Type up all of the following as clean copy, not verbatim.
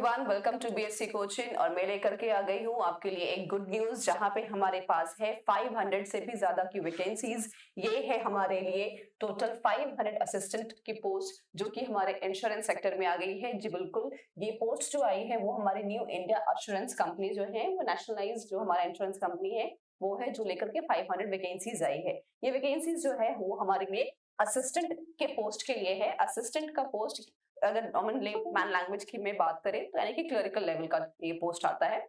Everyone, welcome to BSc coaching. और मैं लेकर के आ गई हूँ आपके लिए एक गुड न्यूज, जहाँ पे हमारे पास है 500 से भी ज्यादा की वैकेंसीज। ये है हमारे लिए टोटल 500 असिस्टेंट की पोस्ट जो कि हमारे इंश्योरेंस सेक्टर में आ गई है। जी बिल्कुल, ये पोस्ट जो आई है वो हमारी न्यू इंडिया एश्योरेंस कंपनी जो है, वो नेशनलाइज्ड जो हमारा इंश्योरेंस कंपनी है वो है, जो लेकर के 500 वैकेंसीज आई है। ये वैकेंसीज जो है वो हमारे लिए असिस्टेंट के पोस्ट के लिए है। असिस्टेंट का पोस्ट अगर कॉमन लेमैन लैंग्वेज की में बात करें तो यानी कि क्लरिकल लेवल का ये पोस्ट आता है।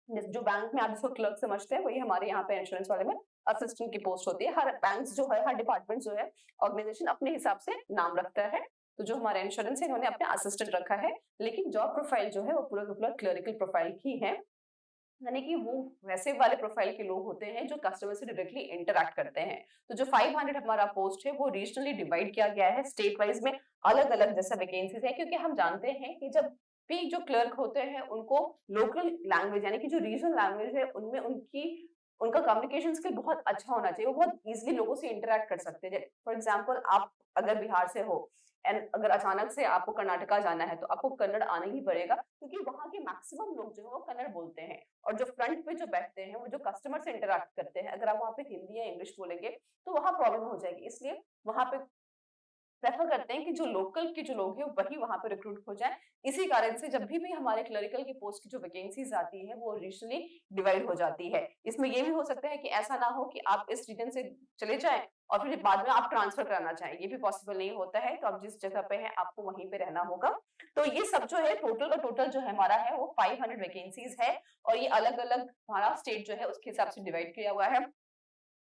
जो बैंक में आप जिसको क्लर्क समझते हैं वही हमारे यहाँ पे इंश्योरेंस वाले में असिस्टेंट की पोस्ट होती है। हर बैंक जो है, हर डिपार्टमेंट जो है, ऑर्गेनाइजेशन अपने हिसाब से नाम रखता है। तो जो हमारा इंश्योरेंस है इन्होंने अपने असिस्टेंट रखा है, लेकिन जॉब प्रोफाइल जो है वो पूरा का पूरा क्लरिकल प्रोफाइल की है। यानी कि वो वैसे वाले प्रोफाइल के लोग होते हैं जो कस्टमर से डायरेक्टली इंटरैक्ट करते हैं। तो जो 500 हमारा पोस्ट है वो रीजनली डिवाइड किया गया है, स्टेट वाइज में अलग अलग जैसा वैकेंसीज है, क्योंकि हम जानते हैं कि जब भी जो क्लर्क होते हैं उनको लोकल लैंग्वेज यानी कि जो रीजनल लैंग्वेज है उनमें उनका कम्युनिकेशन स्किल बहुत अच्छा होना चाहिए। वो बहुत इजीली लोगों से इंटरैक्ट कर सकते हैं। फॉर एग्जाम्पल, आप अगर बिहार से हो एंड अगर अचानक से आपको कर्नाटका जाना है तो आपको कन्नड़ आना ही पड़ेगा, क्योंकि वहाँ के मैक्सिमम लोग जो है वो कन्नड़ बोलते हैं। और जो फ्रंट पे जो बैठते हैं वो जो कस्टमर से इंटरैक्ट करते हैं, अगर आप वहाँ पे हिंदी या इंग्लिश बोलेंगे तो वहाँ प्रॉब्लम हो जाएगी। इसलिए वहाँ पे प्रेफर करते हैं कि जो लोकल के जो लोग हैं वही वहां पे रिक्रूट हो जाए। इसी कारण से जब भी हमारे क्लरिकल की पोस्ट की जो वैकेंसीज आती है वो रीजनली डिवाइड हो जाती है। इसमें ये भी हो सकता है कि ऐसा ना हो कि आप इस रीजन से चले जाएं और फिर बाद में आप ट्रांसफर कराना चाहें, ये भी पॉसिबल नहीं होता है। तो आप जिस जगह पे हैं आपको वहीं पे रहना होगा। तो ये सब जो है टोटल का टोटल जो है हमारा है वो 500 वैकेंसीज है, और ये अलग अलग हमारा स्टेट जो है उसके हिसाब से डिवाइड किया हुआ है।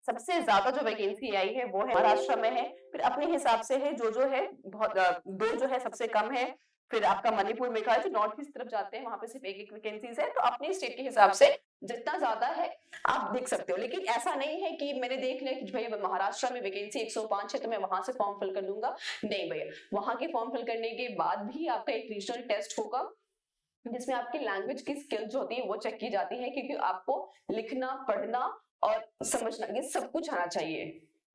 सबसे ज्यादा जो वैकेंसी आई है वो है महाराष्ट्र में है, फिर अपने हिसाब से है जो है बहुत दो जो है सबसे कम है। फिर आपका मणिपुर में जो नॉर्थ ईस्ट तरफ जाते हैं वहां पे सिर्फ एक एक वैकेंसीज है। तो अपने स्टेट के हिसाब से जितना ज्यादा है आप देख सकते हो, लेकिन ऐसा नहीं है कि मैंने देख लिया कि भाई महाराष्ट्र में वैकेंसी 105 है तो मैं वहां से फॉर्म फिल कर दूंगा। नहीं भैया, वहां के फॉर्म फिल करने के बाद भी आपका एक रीजनल टेस्ट होगा जिसमें आपकी लैंग्वेज की स्किल जो होती है वो चेक की जाती है, क्योंकि आपको लिखना, पढ़ना और समझना ये सब कुछ आना चाहिए।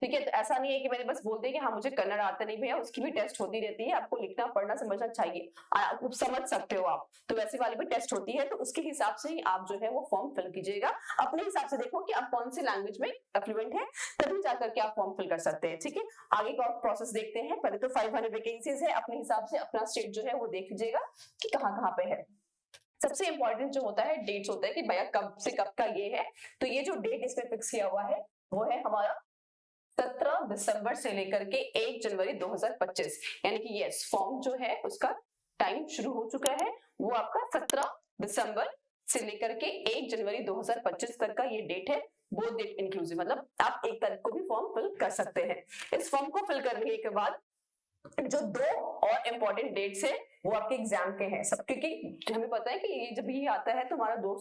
ठीक है, तो ऐसा नहीं है कि मैंने बस बोल दिया कि हाँ मुझे कन्नड़ आता नहीं भैया, उसकी भी टेस्ट होती रहती है। आपको लिखना, पढ़ना, समझना चाहिए, आप समझ सकते हो आप, तो वैसे वाली भी टेस्ट होती है। तो उसके हिसाब से ही आप जो है वो फॉर्म फिल कीजिएगा। अपने हिसाब से देखो कि आप कौन सी लैंग्वेज में फ्लुएंट है, तभी जाकर के आप फॉर्म फिल कर सकते हैं। ठीक है, आगे का प्रोसेस देखते हैं। पहले तो 500 वैकेंसीज है, अपने हिसाब से अपना स्टेट जो है वो देख लीजिएगा कि कहाँ कहाँ पे है। सबसे इंपॉर्टेंट जो होता है डेट्स होता है कि भैया कब से कब का ये है। तो ये जो डेट इसमें फिक्स किया हुआ है वो है हमारा 17 दिसंबर से लेकर के 1 जनवरी 2025। यानी कि यस, फॉर्म जो है उसका टाइम शुरू हो चुका है। वो आपका 17 दिसंबर से लेकर के 1 जनवरी 2025 तक का ये डेट है। वो डेट इंक्लूसिव, मतलब आप 1 तारीख को भी फॉर्म फिल कर सकते हैं। इस फॉर्म को फिल करने के बाद जो 2 और इम्पोर्टेंट डेट्स है वो आपके एग्जाम के हैं सब, क्योंकि हमें पता है कि ये जब भी आता है तो हमारा 2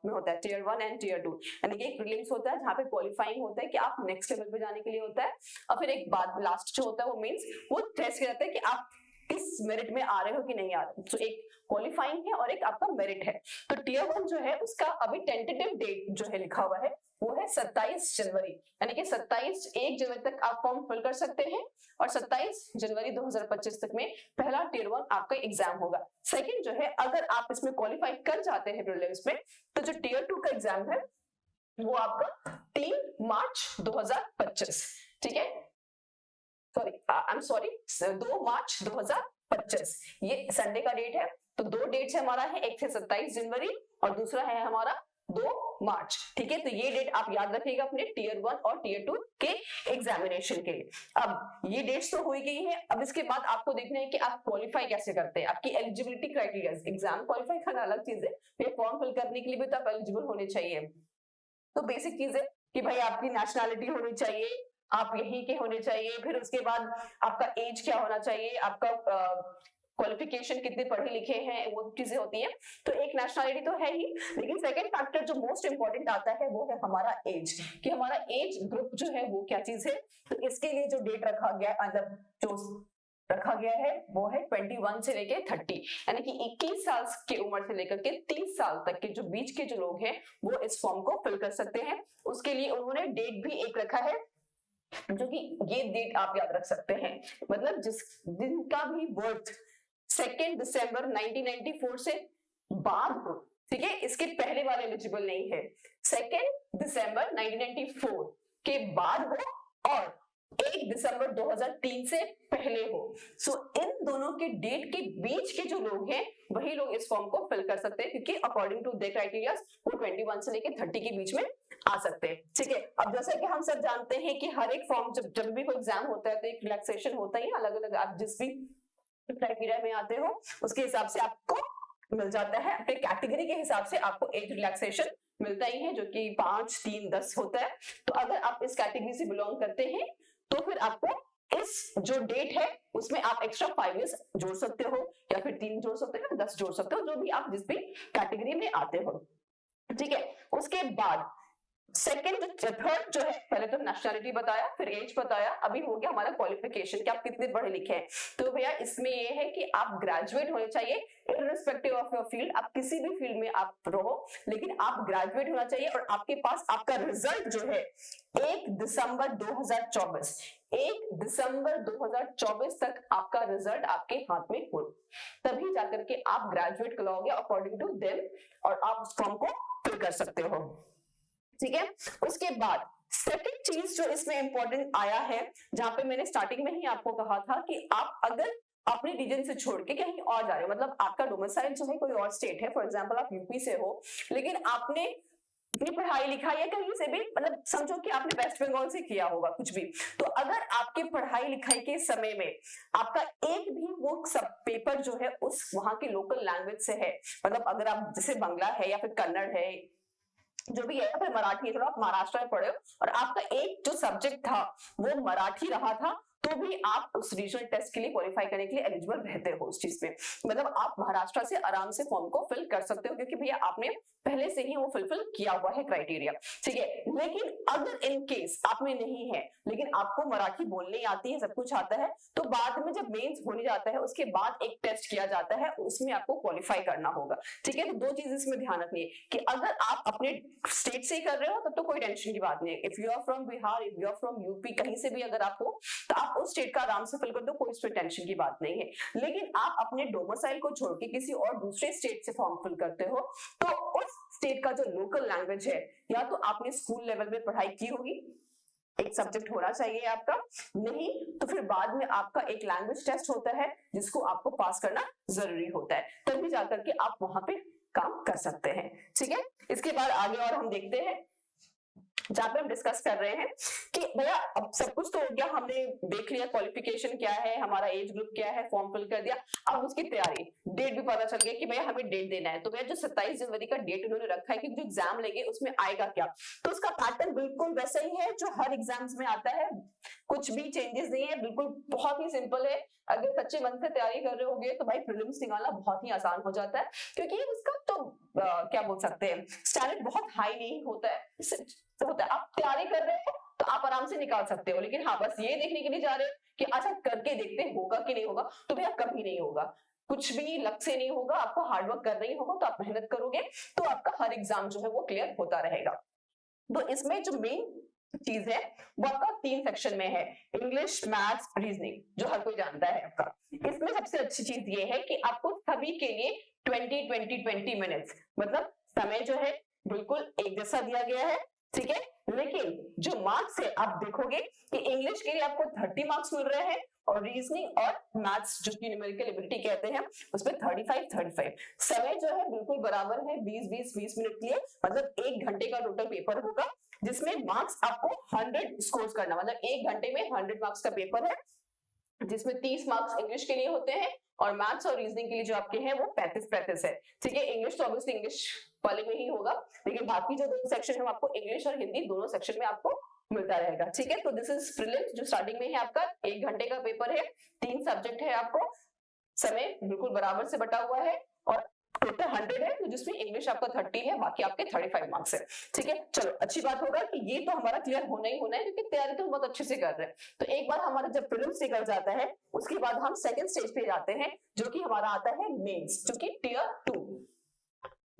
में होता है, टियर 1 एंड टियर 2। यानी कि एक प्रीलिम्स होता है जहाँ पे क्वालिफाइंग होता है कि आप नेक्स्ट लेवल पे जाने के लिए होता है, और फिर एक बाद लास्ट जो होता है वो मींस वो टेस्ट किया जाता है कि आप किस मेरिट में आ रहे हो कि नहीं आ रहे। तो एक क्वालिफाइंग है और एक आपका मेरिट है। तो टियर 1 जो है उसका अभी टेंटेटिव डेट जो है लिखा हुआ है वो है 27 जनवरी। यानी कि 1 जनवरी तक आप फॉर्म फिल कर सकते हैं, और 27 जनवरी 2025 तक में पहला टियर 1 आपका एग्जाम होगा। सेकंड जो है, अगर आप इसमें क्वालिफाई कर जाते हैं प्रीलिम्स में, तो जो टियर 2 का एग्जाम है वो आपका 3 मार्च 2025, ठीक है, सॉरी आई एम सॉरी 2 मार्च 2025 ये संडे का डेट है। तो 2 डेट्स है हमारा है, एक है 27 जनवरी और दूसरा है हमारा 2 मार्च। ठीक है, तो ये डेट आप याद रखिएगा अपने टियर 1 और टियर 2 के एग्जामिनेशन के लिए। अब ये डेट्स तो हो ही गई है। अब इसके बाद आपको देखना है कि आप क्वालिफाई कैसे करते हैं, आपकी एलिजिबिलिटी क्राइटेरिया। एग्जाम क्वालिफाई करना अलग चीज है, फिर फॉर्म फिल करने के लिए भी तो आप एलिजिबल होने चाहिए। तो बेसिक चीज है कि भाई आपकी नेशनैलिटी होनी चाहिए, आप यहीं के होने चाहिए। फिर उसके बाद आपका एज क्या होना चाहिए, आपका क्वालिफिकेशन कितने पढ़े लिखे हैं, वो चीजें होती हैं। तो एक नेशनैलिटी तो है ही, लेकिन सेकंड फैक्टर जो मोस्ट इंपॉर्टेंट आता है वो है हमारा एज, कि हमारा एज ग्रुप जो है वो क्या चीज है। तो इसके लिए जो डेट रखा गया, मतलब जो रखा गया है वो है 21 से लेके 30, यानी कि 21 साल की उम्र से लेकर के 30 साल तक के जो बीच के जो लोग हैं वो इस फॉर्म को फिल कर सकते हैं। उसके लिए उन्होंने डेट भी एक रखा है, जो कि ये डेट आप याद रख सकते हैं, मतलब जिनका भी बर्थ 2 दिसंबर 1994 से बाद हो, ठीक है, इसके पहले वाले एलिजिबल नहीं है। 2 दिसंबर 1994 के बाद हो और 1 दिसंबर 2003 से पहले हो। सो इन दोनों के डेट के बीच के जो लोग हैं वही लोग इस फॉर्म को फिल कर सकते हैं, क्योंकि अकॉर्डिंग टू द क्राइटेरिया वो 21 से लेके 30 के बीच में आ सकते हैं, ठीक है। अब जैसा कि हम सब जानते हैं कि हर एक फॉर्म जब भी कोई एग्जाम होता है तो एक रिलैक्सेशन होता ही, अलग अलग आप जिस भी क्राइटेरिया में आते हो उसके हिसाब से आपको मिल जाता है। अपने कैटेगरी के हिसाब से आपको एज रिलैक्सेशन मिलता ही है, जो कि 5, 3, 10 होता है। तो अगर आप इस कैटेगरी से बिलोंग करते हैं तो फिर आपको इस जो डेट है उसमें आप एक्स्ट्रा 5 इयर्स जोड़ सकते हो, या फिर 3 जोड़ सकते हो, 10 जोड़ सकते हो, जो भी आप जिस भी कैटेगरी में आते हो, ठीक है। उसके बाद सेकंड थर्ड जो है, पहले तो नेशनैलिटी बताया, फिर एज बताया, अभी हो गया हमारा क्वालिफिकेशन कि आप कितने पढ़े लिखे हैं। तो भैया इसमें ये है कि आप ग्रेजुएट होने चाहिए इररिस्पेक्टिव ऑफ योर फील्ड, आप किसी भी फील्ड में आप रहो लेकिन आप ग्रेजुएट होना चाहिए और आपके पास आपका रिजल्ट जो है 1 दिसंबर 2024 तक आपका रिजल्ट आपके हाथ में हो, तभी जाकर के आप ग्रेजुएट कहलाओगे अकॉर्डिंग टू देम और आप उस फॉर्म को फिल कर सकते हो, ठीक है। उसके बाद सेकंड चीज जो इसमें इंपॉर्टेंट आया है, जहां पे मैंने स्टार्टिंग में ही आपको कहा था कि आप अगर अपने रीजन से छोड़ के कहीं और जा रहे हो, मतलब आपका डोमिसाइल जो है कोई और स्टेट है, फॉर एग्जांपल आप यूपी से हो, लेकिन आपने अपनी पढ़ाई लिखाई या कहीं से भी, मतलब समझो कि आपने वेस्ट बंगाल से किया होगा कुछ भी, तो अगर आपके पढ़ाई लिखाई के समय में आपका एक भी वो सब पेपर जो है उस वहां की लोकल लैंग्वेज से है, मतलब अगर आप जैसे बांग्ला है या फिर कन्नड़ है जो भी है, फिर मराठी है, थोड़ा आप महाराष्ट्र में पढ़े हो और आपका एक जो सब्जेक्ट था वो मराठी रहा था, तो भी आप उस रीजनल टेस्ट के लिए क्वालिफाई करने के लिए एलिजिबल रहते हो उस चीज में, मतलब आप महाराष्ट्र से आराम से फॉर्म को फिल कर सकते हो, क्योंकि भैया आपने पहले से ही वो फुलफिल किया हुआ है क्राइटेरिया, ठीक है। लेकिन अगर इन केस आप में नहीं है लेकिन आपको मराठी बोलनी आती है, सब कुछ आता है, तो बाद में जब मेंस होने जाता है उसके बाद एक टेस्ट किया जाता है, उसमें आपको क्वालिफाई करना होगा, ठीक है। तो दो चीज इसमें ध्यान रखनी है कि अगर आप अपने स्टेट से ही कर रहे हो तब तो कोई टेंशन की बात नहीं है। If you are from Bihar, if you are from UP, कहीं से भी अगर आप हो तो आप उस स्टेट का आराम से फिल कर दो, कोई इसमें टेंशन की बात नहीं है। लेकिन आप अपने डोमिसाइल को छोड़ के किसी और दूसरे स्टेट से फॉर्म फिल करते हो तो उस स्टेट का जो लोकल लैंग्वेज है, या तो आपने स्कूल लेवल में पढ़ाई की होगी, एक सब्जेक्ट होना चाहिए आपका, नहीं तो फिर बाद में आपका एक लैंग्वेज टेस्ट होता है जिसको आपको पास करना जरूरी होता है, तभी जाकर के आप वहां पे काम कर सकते हैं, ठीक है। इसके बाद आगे और हम देखते हैं जहां पे हम डिस्कस कर रहे हैं कि भैया अब सब कुछ तो हो गया, हमने देख लिया क्वालिफिकेशन क्या है, हमारा एज ग्रुप क्या है, फॉर्म फिल कर दिया, अब उसकी तैयारी, डेट भी पता चल गया कि भैया हमें डेट देना है। तो भैया जो 27 जनवरी का डेट उन्होंने रखा है कि जो एग्जाम लेंगे उसमें आएगा क्या, तो उसका पैटर्न बिल्कुल वैसा ही है जो हर एग्जाम्स में आता है, कुछ भी चेंजेस नहीं है, बिल्कुल बहुत ही सिंपल है। अगर सच्चे मन से तैयारी कर रहे होगे तो भाई प्रीलिम्स निकालना बहुत ही आसान हो जाता है, क्योंकि उसका तो क्या बोल सकते हैं, स्टैंडर्ड बहुत हाई नहीं होता है, तो होता है आप तैयारी कर रहे हो तो आप आराम से निकाल सकते हो, लेकिन हाँ बस ये देखने के लिए जा रहे हो कि अच्छा करके देखते होगा कि नहीं होगा, तो भैया कभी नहीं होगा, कुछ भी लक से नहीं होगा, आपको हार्डवर्क करना ही होगा, तो आप मेहनत करोगे तो आपका हर एग्जाम जो है वो क्लियर होता रहेगा। तो इसमें जो मेन चीज है वो आपका 3 सेक्शन में है, इंग्लिश, मैथ्स, रीजनिंग, जो हर कोई जानता है आपका। इसमें सबसे अच्छी चीज ये है कि आपको सभी के लिए 20 मिनट्स, मतलब समय जो है बिल्कुल एक जैसा दिया गया है, ठीक है। लेकिन जो मार्क्स है आप देखोगे कि इंग्लिश के लिए आपको 30 मार्क्स मिल रहे हैं और रीजनिंग और मैथ्स जो कि न्यूमेरिकल एबिलिटी कहते हैं उसमें 35 समय जो है बिल्कुल बराबर है, 20 मिनट के लिए, मतलब 1 घंटे का टोटल पेपर होगा जिसमें मार्क्स आपको 100 स्कोर करना, मतलब 1 घंटे में 100 मार्क्स का पेपर है, जिसमें 30 मार्क्स इंग्लिश के लिए होते हैं और मैथ्स और रीजनिंग के लिए जो आपके हैं वो 35 है, ठीक है। इंग्लिश तो ऑब्वियसली इंग्लिश वाले में ही होगा, लेकिन बाकी जो 2 सेक्शन है वो आपको इंग्लिश और हिंदी दोनों सेक्शन में आपको मिलता रहेगा, ठीक है। तो दिस इज प्रीलिम्स जो स्टार्टिंग में है आपका 1 घंटे का पेपर है, 3 सब्जेक्ट है, आपको समय बिल्कुल बराबर से बटा हुआ है और टोटल 100 है, तो जिसमें इंग्लिश आपका 30 है, बाकी आपके 35 मार्क्स है, ठीक है। चलो अच्छी बात होगा कि ये तो हमारा क्लियर होना ही होना है, क्योंकि तैयारी तो बहुत अच्छे से कर रहे हैं। तो एक बार हमारा जब प्रीलिम्स निकल जाता है उसके बाद हम सेकंड स्टेज पे जाते हैं, जो कि हमारा आता है मेंस, जो कि टियर 2।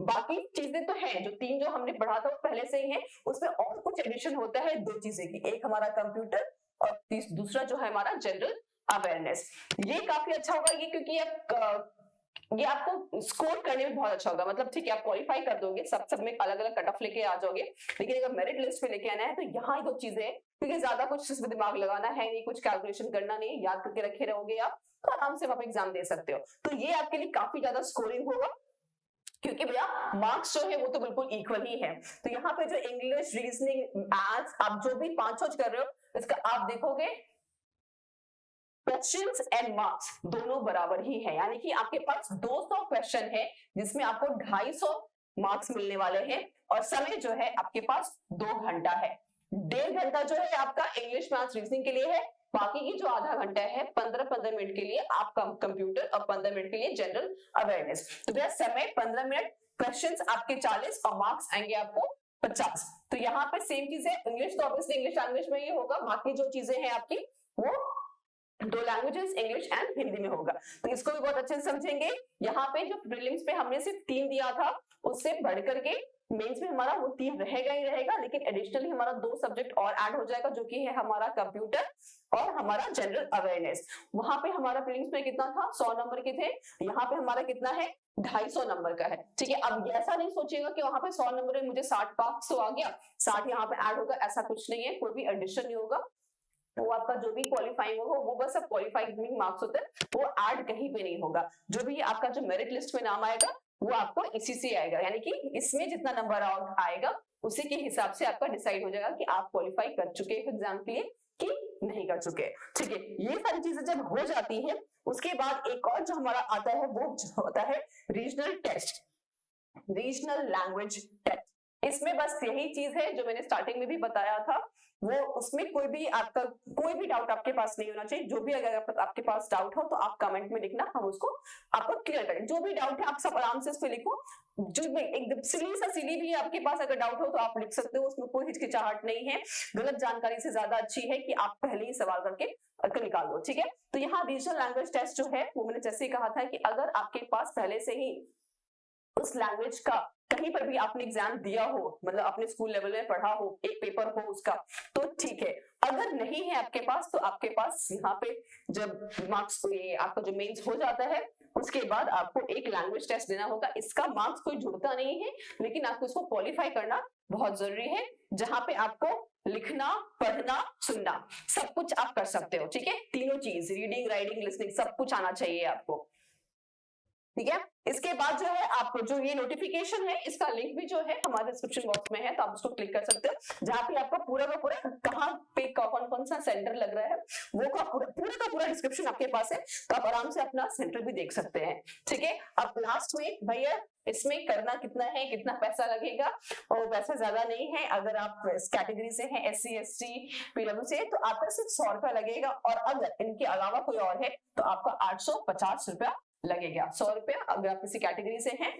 बाकी चीजें तो हैं, जो 3 जो हमने पढ़ा था वो पहले से ही है, उसमें और कुछ एडिशन होता है 2 चीजें की, एक हमारा कंप्यूटर और दूसरा जो है हमारा जनरल अवेयरनेस। ये काफी अच्छा होगा ये, क्योंकि ये आपको स्कोर करने में बहुत अच्छा होगा, मतलब ठीक है आप क्वालिफाई कर दोगे, सब में अलग अलग कट ऑफ लेके आ जाओगे, लेकिन अगर मेरिट लिस्ट पे लेके आना है तो यहाँ दो चीजें हैं, क्योंकि ज्यादा कुछ इसमें दिमाग लगाना है नहीं, कुछ कैलकुलेशन करना नहीं, याद करके रखे रहोगे आप तो आराम से आप एग्जाम दे सकते हो। तो ये आपके लिए काफी ज्यादा स्कोरिंग होगा, क्योंकि भैया मार्क्स जो है वो तो बिल्कुल इक्वल ही है। तो यहाँ पे जो इंग्लिश, रीजनिंग, मैथ्स आप जो भी 5 कर रहे हो इसका आप देखोगे क्वेश्चंस एंड मार्क्स दोनों बराबर ही है, यानी कि आपके पास 200 क्वेश्चन है जिसमें आपको 250 मार्क्स मिलने वाले हैं, और समय जो है आपके पास 2 घंटा है। 1.5 घंटा जो है आपका इंग्लिश, मैथ्स, रीजनिंग के लिए है, बाकी की जो आधा घंटा है 15-15 मिनट के लिए आपका कंप्यूटर और 15 मिनट के लिए जनरल अवेयरनेस। तो भैया समय 15 मिनट, क्वेश्चंस आपके 40 और मार्क्स आएंगे आपको 50। तो यहाँ पे सेम चीज है, इंग्लिश तो ऑब्वियसली इंग्लिश लैंग्वेज में ही होगा, बाकी जो चीजें हैं आपकी वो 2 लैंग्वेजेस इंग्लिश एंड हिंदी में होगा। तो इसको भी बहुत अच्छे से समझेंगे। यहाँ पे जो प्रीलिम्स पे हमने सिर्फ 3 दिया था, उससे बढ़ करके मेंस में हमारा वो 3 रहेगा ही रहेगा, लेकिन एडिशनली हमारा 2 सब्जेक्ट और ऐड हो जाएगा, जो कि है हमारा कंप्यूटर और हमारा जनरल अवेयरनेस। वहां पे हमारा प्रीलिम्स में कितना था, 100 नंबर के थे, यहाँ पे हमारा कितना है 250 नंबर का है। ठीक है, अब ऐसा नहीं सोचिएगा कि वहां पे 100 नंबर में मुझे 60 मार्क्स तो आ गया, 60 यहाँ पे ऐड होगा, ऐसा कुछ नहीं है, कोई भी एडिशन नहीं होगा। वो आपका जो भी क्वालिफाइंग होगा वो बस क्वालिफाइंग मार्क्स होते हैं, वो ऐड कहीं पे नहीं होगा। जो भी आपका जो मेरिट लिस्ट में नाम आएगा वो आपको इसी से आएगा, यानी कि इसमें जितना नंबर आएगा उसी के हिसाब से आपका डिसाइड हो जाएगा कि आप क्वालिफाई कर चुके हैं एग्जाम के लिए कि नहीं कर चुके। ठीक है, ये सारी चीजें जब हो जाती है उसके बाद एक और जो हमारा आता है वो होता है regional test, regional language test. इसमें बस यही चीज है जो मैंने स्टार्टिंग में भी बताया था, वो उसमें कोई भी डाउट आपके पास नहीं होना चाहिए। जो भी अगर आपके पास डाउट हो तो आप कमेंट में लिखना, हम उसको आपको क्लियर करें। जो भी डाउट है आप सब आराम से उस पे लिखो, जो एकदम सिली भी आपके पास अगर डाउट हो तो आप लिख सकते हो, उसमें कोई हिचकिचाहट नहीं है। गलत जानकारी से ज्यादा अच्छी है कि आप पहले ही सवाल करके निकाल दो। ठीक है, तो यहाँ रीजनल लैंग्वेज टेस्ट जो है वो मैंने जैसे ही कहा था कि अगर आपके पास पहले से ही उस लैंग्वेज का कहीं पर भी आपने एग्जाम दिया हो, मतलब अपने स्कूल लेवल में पढ़ा हो, एक पेपर हो उसका, तो ठीक है। अगर नहीं है आपके पास तो आपके पास यहाँ पे जब मार्क्स आपका जो मेंस हो जाता है उसके बाद आपको एक लैंग्वेज टेस्ट देना होगा। इसका मार्क्स कोई जुड़ता नहीं है, लेकिन आपको इसको क्वालिफाई करना बहुत जरूरी है, जहां पे आपको लिखना, पढ़ना, सुनना सब कुछ आप कर सकते हो। ठीक है, तीनों चीज, रीडिंग, राइटिंग, लिसनिंग, सब कुछ आना चाहिए आपको। ठीक है, इसके बाद जो है आपको जो ये नोटिफिकेशन है इसका लिंक भी जो है हमारे डिस्क्रिप्शन बॉक्स में है, तो आप उसको क्लिक कर सकते हो, जहां पे आपका पूरा का पूरा कहाँ पे कौन कौन सा सेंटर लग रहा है वो का पूरा डिस्क्रिप्शन आपके पास है, तो आप आराम से अपना सेंटर भी देख सकते हैं। ठीक है, अब लास्ट में भैया इसमें करना कितना है, कितना पैसा लगेगा, और पैसा ज्यादा नहीं है। अगर आप इस कैटेगरी से हैं, SC ST PW से, तो आपका सिर्फ 100 रुपया लगेगा, और अगर इनके अलावा कोई और है तो आपका 850 रुपया लगेगा। 100 रुपया अगर आप किसी कैटेगरी से हैं,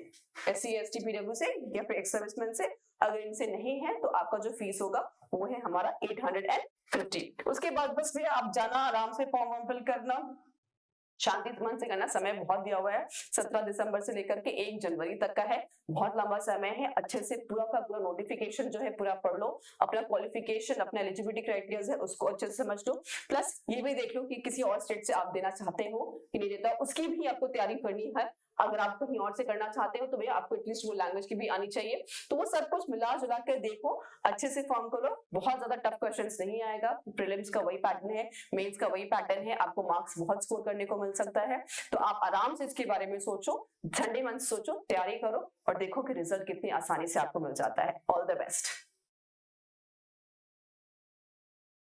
SC ST PW से या फिर एक्स सर्विसमैन से। अगर इनसे नहीं है तो आपका जो फीस होगा वो है हमारा 850। उसके बाद बस भैया आप जाना, आराम से फॉर्म फिल करना, शांति मन से करना। समय बहुत दिया हुआ है, 17 दिसंबर से लेकर के 1 जनवरी तक का है, बहुत लंबा समय है। अच्छे से पूरा का पूरा नोटिफिकेशन जो है पूरा पढ़ लो, अपना क्वालिफिकेशन, अपना एलिजिबिलिटी क्राइटेरिया है उसको अच्छे से समझ लो, प्लस ये भी देख लो कि किसी और स्टेट से आप देना चाहते हो कि नहीं देता, उसकी भी आपको तैयारी करनी है। अगर आप कहीं और से करना चाहते हो तो भैया आपको एटलीस्ट वो लैंग्वेज की भी आनी चाहिए। तो वो सब कुछ मिला जुला के देखो, अच्छे से फॉर्म करो, बहुत ज्यादा टफ क्वेश्चंस नहीं आएगा। प्रीलिम्स का वही पैटर्न है, मेंस का वही पैटर्न है, आपको मार्क्स बहुत स्कोर करने को मिल सकता है। तो आप आराम से इसके बारे में सोचो, ठंडे मन से सोचो, तैयारी करो और देखो कि रिजल्ट कितनी आसानी से आपको मिल जाता है। All the best.